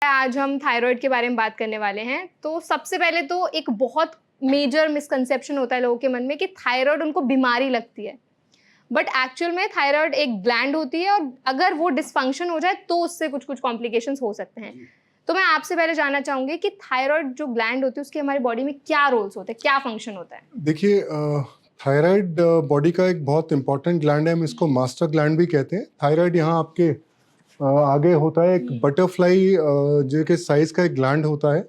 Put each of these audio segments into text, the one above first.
आज हम थायराइड के बारे में बात करने वाले हैं। तो सबसे पहले तो एक बहुत मेजर मिसकंसेप्शन होता है लोगों के मन में कि थायराइड उनको बीमारी लगती है, बट एक्चुअल में थायराइड एक ग्लैंड होती है और अगर वो डिसफंक्शन हो जाए तो उससे कुछ कुछ कॉम्प्लिकेशंस हो सकते हैं। तो मैं आपसे पहले जानना चाहूंगी कि थायराइड जो ग्लैंड होती है उसके हमारी बॉडी में क्या रोल्स होते हैं, क्या फंक्शन होता है? देखिए, थायराइड बॉडी का एक बहुत इंपॉर्टेंट ग्लैंड है। हम इसको मास्टर ग्लैंड भी कहते हैं। थायराइड यहाँ आपके आगे होता है, एक बटरफ्लाई जो के साइज का एक ग्लैंड होता है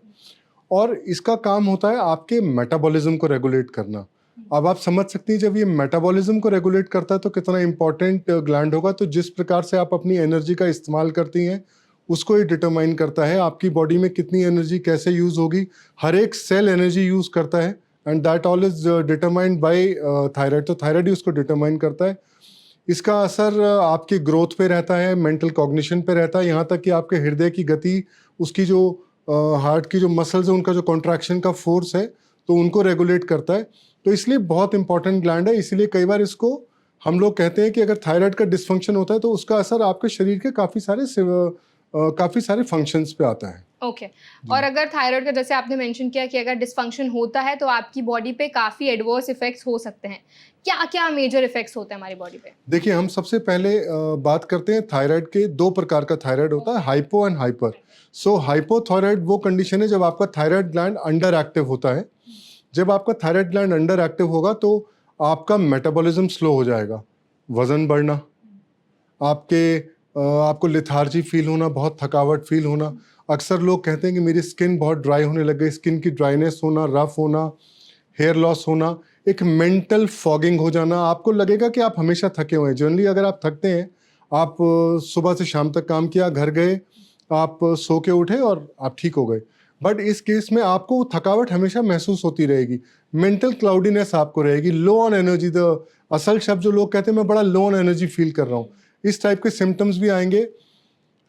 और इसका काम होता है आपके मेटाबॉलिज्म को रेगुलेट करना। अब आप समझ सकती हैं जब ये मेटाबॉलिज्म को रेगुलेट करता है तो कितना इंपॉर्टेंट ग्लैंड होगा। तो जिस प्रकार से आप अपनी एनर्जी का इस्तेमाल करती हैं उसको ये डिटरमाइन करता है आपकी बॉडी में कितनी एनर्जी कैसे यूज़ होगी। हर एक सेल एनर्जी यूज़ करता है and that all is determined by thyroid. तो थायराइड ही उसको डिटरमाइन करता है। इसका असर आपकी ग्रोथ पे रहता है, मेंटल कॉग्निशन पे रहता है, यहाँ तक कि आपके हृदय की गति, उसकी जो हार्ट की जो मसल्स है उनका जो कॉन्ट्रैक्शन का फोर्स है तो उनको रेगुलेट करता है। तो इसलिए बहुत इंपॉर्टेंट ग्लैंड है। इसीलिए कई बार इसको हम लोग कहते हैं कि अगर थायराइड का डिसफंक्शन होता है तो उसका असर आपके शरीर के काफ़ी सारे फंक्शंस पे आता है। ओके और अगर थायराइड का जैसे आपने मेंशन किया कि अगर डिसफंक्शन होता है तो आपकी बॉडी पे काफ़ी एडवर्स इफेक्ट्स हो सकते हैं। क्या क्या मेजर इफेक्ट्स होते हैं हमारी बॉडी पे? देखिए, हम सबसे पहले बात करते हैं थायराइड के। दो प्रकार का थायराइड होता है, hypo and hyper. So hypothyroid वो कंडीशन है जब आपका थायराइड ग्लैंड अंडर एक्टिव होता है। जब आपका थायराइड ग्लैंड अंडर एक्टिव होगा तो आपका मेटाबॉलिज्म स्लो हो जाएगा, वजन बढ़ना, आपको लिथार्जी फील होना, बहुत थकावट फील होना। अक्सर लोग कहते हैं कि मेरी स्किन बहुत ड्राई होने लग गई, स्किन की ड्राइनेस होना, रफ होना, हेयर लॉस होना, एक मेंटल फॉगिंग हो जाना। आपको लगेगा कि आप हमेशा थके हुए हैं। जनरली अगर आप थकते हैं, आप सुबह से शाम तक काम किया, घर गए, आप सो के उठे और आप ठीक हो गए। बट इस केस में आपको थकावट हमेशा महसूस होती रहेगी, मेंटल क्लाउडीनेस आपको रहेगी, लो ऑन एनर्जी। द असल शब्द जो लोग कहते हैं मैं बड़ा लो ऑन एनर्जी फील कर रहा हूँ, इस टाइप के सिम्टम्स भी आएंगे।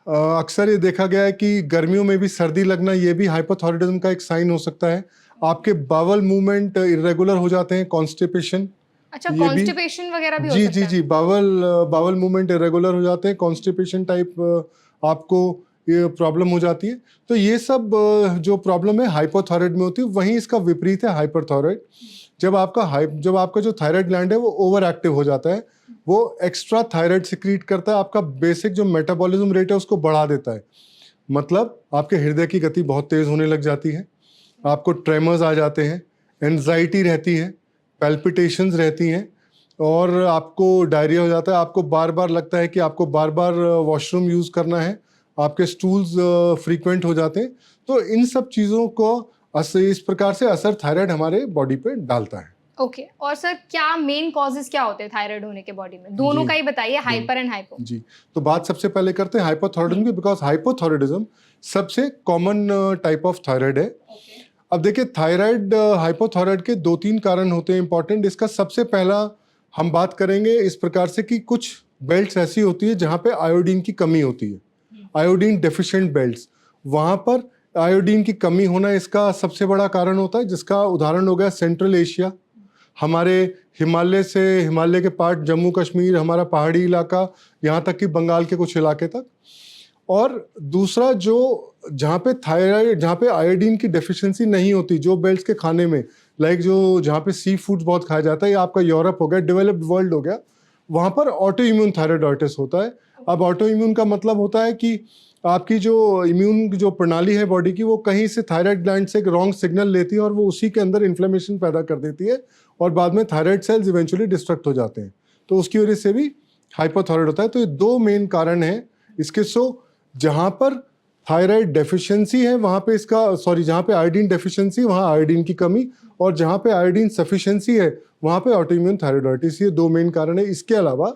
अक्सर ये देखा गया है कि गर्मियों में भी सर्दी लगना, ये भी हाइपोथायराइडिज्म का एक साइन हो सकता है। आपके बावल मूवमेंट इरेगुलर हो जाते हैं, कॉन्स्टिपेशन। अच्छा, ये भी कॉन्स्टिपेशन वगैरह भी हो जी सकता जी है? जी, बावल मूवमेंट इरेगुलर हो जाते हैं, कॉन्स्टिपेशन टाइप आपको ये प्रॉब्लम हो जाती है। तो ये सब जो प्रॉब्लम है हाइपोथायराइड में होती है। वहीं इसका विपरीत है हाइपरथायराइड। जब आपका जो थायराइड ग्लैंड है वो ओवर एक्टिव हो जाता है, वो एक्स्ट्रा थायराइड सिक्रीट करता है, आपका बेसिक जो मेटाबॉलिज्म रेट है उसको बढ़ा देता है। मतलब आपके हृदय की गति बहुत तेज होने लग जाती है, आपको ट्रेमर्स आ जाते हैं, एंजाइटी रहती है, पैल्पिटेशंस रहती हैं और आपको डायरिया हो जाता है। आपको बार बार लगता है कि आपको बार बार वॉशरूम यूज़ करना है, आपके स्टूल्स फ्रीक्वेंट हो जाते हैं। तो इन सब चीज़ों को इस प्रकार से असर थायराइड हमारे बॉडी पे डालता है। ओके और सर क्या मेन कॉजेज क्या होते हैं थायराइड होने के बॉडी में? दोनों जी का ही बताइए, हाइपर एंड हाइपो। जी, तो बात सबसे पहले करते हैं हाइपोथायराइडिज्म की, बिकॉज हाइपोथायराइडिज्म सबसे कॉमन टाइप ऑफ थायराइड है। अब देखिए, थायराइड हाइपोथायराइड के दो तीन कारण होते हैं इंपॉर्टेंट। इसका सबसे पहला हम बात करेंगे इस प्रकार से कि कुछ बेल्ट्स ऐसी होती है जहाँ पे आयोडीन की कमी होती है, आयोडीन डेफिशिएंट बेल्ट्स। वहाँ पर आयोडीन की कमी होना इसका सबसे बड़ा कारण होता है, जिसका उदाहरण हो गया सेंट्रल एशिया, हमारे हिमालय के पार्ट, जम्मू कश्मीर, हमारा पहाड़ी इलाका, यहाँ तक कि बंगाल के कुछ इलाके तक। और दूसरा जहाँ पे आयोडीन की डेफिशिएंसी नहीं होती, जो बेल्ट्स के खाने में, लाइक जहाँ पे सी फूड्स बहुत खाया जाता है, ये आपका यूरोप हो गया, डेवलप्ड वर्ल्ड हो गया, वहाँ पर ऑटो इम्यून थायराइडाइटिस होता है। अब ऑटो इम्यून का मतलब होता है कि आपकी जो इम्यून जो प्रणाली है बॉडी की, वो कहीं से थायराइड ग्लैंड से एक रॉन्ग सिग्नल लेती है और वो उसी के अंदर इन्फ्लेमेशन पैदा कर देती है और बाद में थायराइड सेल्स इवेंचुअली डिस्ट्रक्ट हो जाते हैं। तो उसकी वजह से भी हाइपोथायराइड होता है। तो ये दो मेन कारण हैं इसके। जहाँ पर थायराइड डेफिशिएंसी है वहाँ पे जहाँ पे आयोडीन डेफिशिएंसी वहाँ आयोडीन की कमी, और जहाँ पे आयोडीन सफिशिएंसी है वहाँ पे ऑटोइम्यून थायराइडाइटिस। ये दो मेन कारण है। इसके अलावा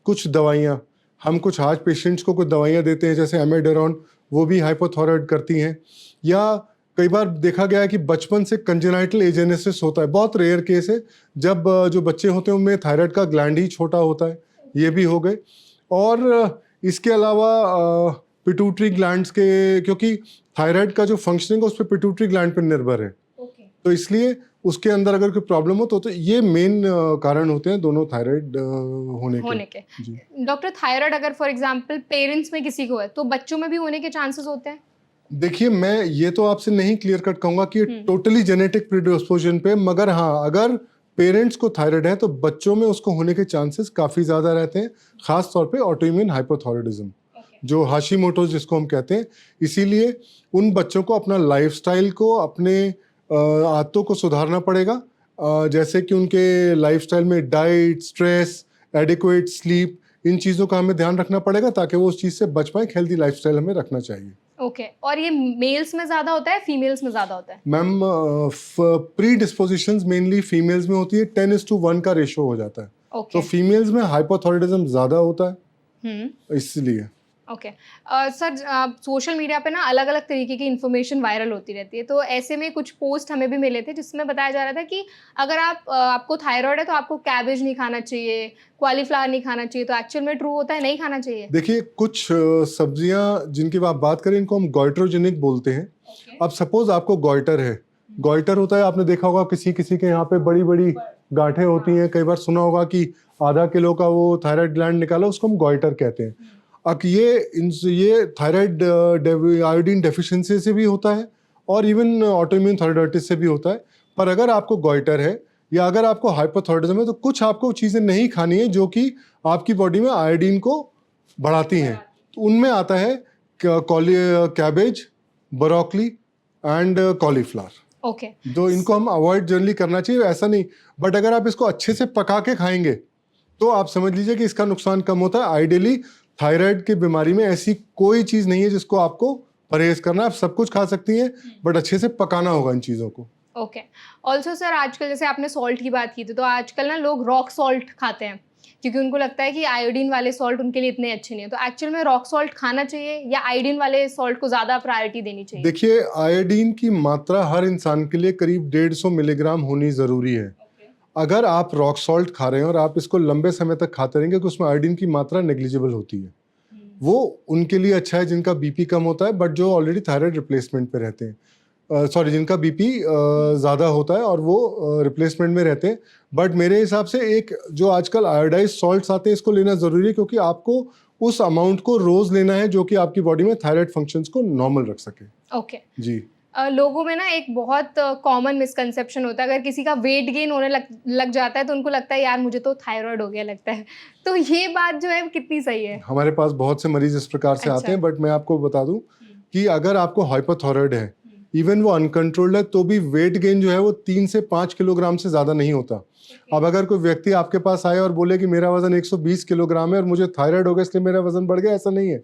कुछ दवाइयाँ, हम कुछ आज पेशेंट्स को कुछ दवाइयाँ देते हैं जैसे एमेडोरॉन, वो भी हाइपोथायराइड करती हैं। या कई बार देखा गया है कि बचपन से कंजेनाइटल एजेनेसिस होता है, बहुत रेयर केस है, जब जो बच्चे होते हैं उनमें थायराइड का ग्लैंड ही छोटा होता है, ये भी हो गए। और इसके अलावा पिट्यूटरी ग्लैंड्स के, क्योंकि थायराइड का जो फंक्शनिंग है उस पर पिट्यूटरी ग्लैंड पर निर्भर है, तो इसलिए उसके अंदर अगर कोई प्रॉब्लम हो तो ये मेन कारण होते हैं दोनों थायराइड होने के। डॉक्टर, थायराइड अगर फॉर एग्जांपल पेरेंट्स में किसी को है तो बच्चों में भी होने के चांसेस होते हैं? देखिए, मैं ये तो आपसे नहीं क्लियर कट कहूंगा कि टोटली जेनेटिक प्रीडिस्पोजिशन पे, मगर हाँ, अगर पेरेंट्स को थायराइड है तो बच्चों में उसको होने के चांसेस काफी ज्यादा रहते हैं, खास तौर पे ऑटोइम्यून हाइपोथायराइडिज्म, जो हाशिमोटो जिसको हम कहते हैं। इसीलिए उन बच्चों को अपना लाइफस्टाइल को, अपने आदतों को सुधारना पड़ेगा, जैसे कि उनके लाइफस्टाइल में डाइट, स्ट्रेस, एडिक्वेट स्लीप, इन चीज़ों का हमें ध्यान रखना पड़ेगा ताकि वो उस चीज़ से बच पाए। हेल्दी लाइफस्टाइल हमें रखना चाहिए। ओके और ये मेल्स में ज्यादा होता है फीमेल्स में ज्यादा होता है? मैम, प्री डिस्पोजिशंस मेनली फीमेल्स में होती है, 10:1 का रेशो हो जाता है। ओके तो फीमेल्स में हाइपोथायराइडिज्म ज़्यादा होता है, इसलिए। ओके सर, सोशल मीडिया पे ना अलग अलग तरीके की इन्फॉर्मेशन वायरल होती रहती है, तो ऐसे में कुछ पोस्ट हमें भी मिले थे जिसमें बताया जा रहा था कि अगर आपको थायराइड है तो आपको कैबेज नहीं खाना चाहिए, कॉलीफ्लावर नहीं खाना चाहिए, तो एक्चुअल में ट्रू होता है नहीं खाना चाहिए? देखिए, कुछ सब्जियां जिनकी आप बात करें, इनको हम गॉइट्रोजेनिक बोलते हैं। अब सपोज आपको गॉइटर है, गॉइटर होता है, आपने देखा होगा किसी किसी के यहाँ पे बड़ी बड़ी गांठें होती हैं, कई बार सुना होगा कि आधा किलो का वो थायराइड ग्लैंड निकाला, उसको हम गॉइटर कहते हैं। अब ये थायराइड आयोडीन डेफिशिएंसी से भी होता है और इवन ऑटोइम्यून थायराइडाइटिस से भी होता है। पर अगर आपको गॉइटर है या अगर आपको हाइपोथायराइडिज्म है तो कुछ आपको चीज़ें नहीं खानी है जो कि आपकी बॉडी में आयोडीन को बढ़ाती हैं। तो उनमें आता है cabbage, broccoli and cauliflower. Okay तो इनको हम अवॉइड जनरली करना चाहिए, ऐसा नहीं। बट अगर आप इसको अच्छे से पका के खाएंगे तो आप समझ लीजिए कि इसका नुकसान कम होता है। आइडियली थायराइड की बीमारी में ऐसी कोई चीज़ नहीं है जिसको आपको परहेज करना है। आप सब कुछ खा सकती हैं, बट अच्छे से पकाना होगा इन चीज़ों को। ओके ऑल्सो सर, आजकल जैसे आपने सॉल्ट की बात की थी, तो आजकल ना लोग रॉक सॉल्ट खाते हैं क्योंकि उनको लगता है कि आयोडीन वाले सॉल्ट उनके लिए इतने अच्छे नहीं है। तो एक्चुअल में रॉक सॉल्ट खाना चाहिए या आयोडीन वाले सॉल्ट को ज़्यादा प्रायोरिटी देनी चाहिए? देखिए, आयोडीन की मात्रा हर इंसान के लिए करीब 150 मिलीग्राम होनी ज़रूरी है। अगर आप रॉक सॉल्ट खा रहे हैं और आप इसको लंबे समय तक खाते रहेंगे तो उसमें आयोडीन की मात्रा नेग्लिजिबल होती है। वो उनके लिए अच्छा है जिनका बीपी कम होता है, बट जो ऑलरेडी थायराइड रिप्लेसमेंट पे रहते हैं, जिनका बीपी ज़्यादा होता है और वो रिप्लेसमेंट में रहते हैं। बट मेरे हिसाब से एक जो आजकल आयोडाइज सॉल्ट्स आते हैं, इसको लेना ज़रूरी है क्योंकि आपको उस अमाउंट को रोज़ लेना है जो कि आपकी बॉडी में थायराइड फंक्शंस को नॉर्मल रख सके। ओके जी। लोगों में ना एक बहुत कॉमन मिसकंसेप्शन होता है, अगर किसी का वेट गेन होने लग जाता है तो उनको लगता है यार मुझे तो थायराइड हो गया लगता है। तो ये बात जो है कितनी सही है? हमारे पास बहुत से मरीज इस प्रकार से आते हैं, बट मैं आपको बता दूं कि अगर आपको हाइपोथायराइड है, इवन वो अनकंट्रोल्ड है, तो भी वेट गेन जो है वो 3 से 5 किलोग्राम से ज़्यादा नहीं होता। अब अगर कोई व्यक्ति आपके पास आए और बोले कि मेरा वजन 120 किलोग्राम है और मुझे थायराइड हो गया इसलिए मेरा वजन बढ़ गया, ऐसा नहीं है।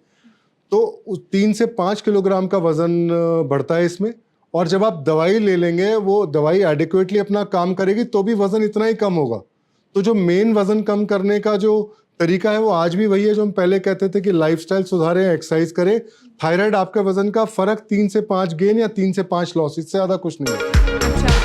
तो उस 3 से 5 किलोग्राम का वजन बढ़ता है इसमें, और जब आप दवाई ले लेंगे, वो दवाई एडिक्वेटली अपना काम करेगी तो भी वजन इतना ही कम होगा। तो जो मेन वजन कम करने का जो तरीका है वो आज भी वही है जो हम पहले कहते थे कि लाइफस्टाइल सुधारें, एक्सरसाइज करें। थायराइड आपके वजन का फर्क 3 से 5 गेन या 3 से 5 लॉस, इससे ज़्यादा कुछ नहीं है। अच्छा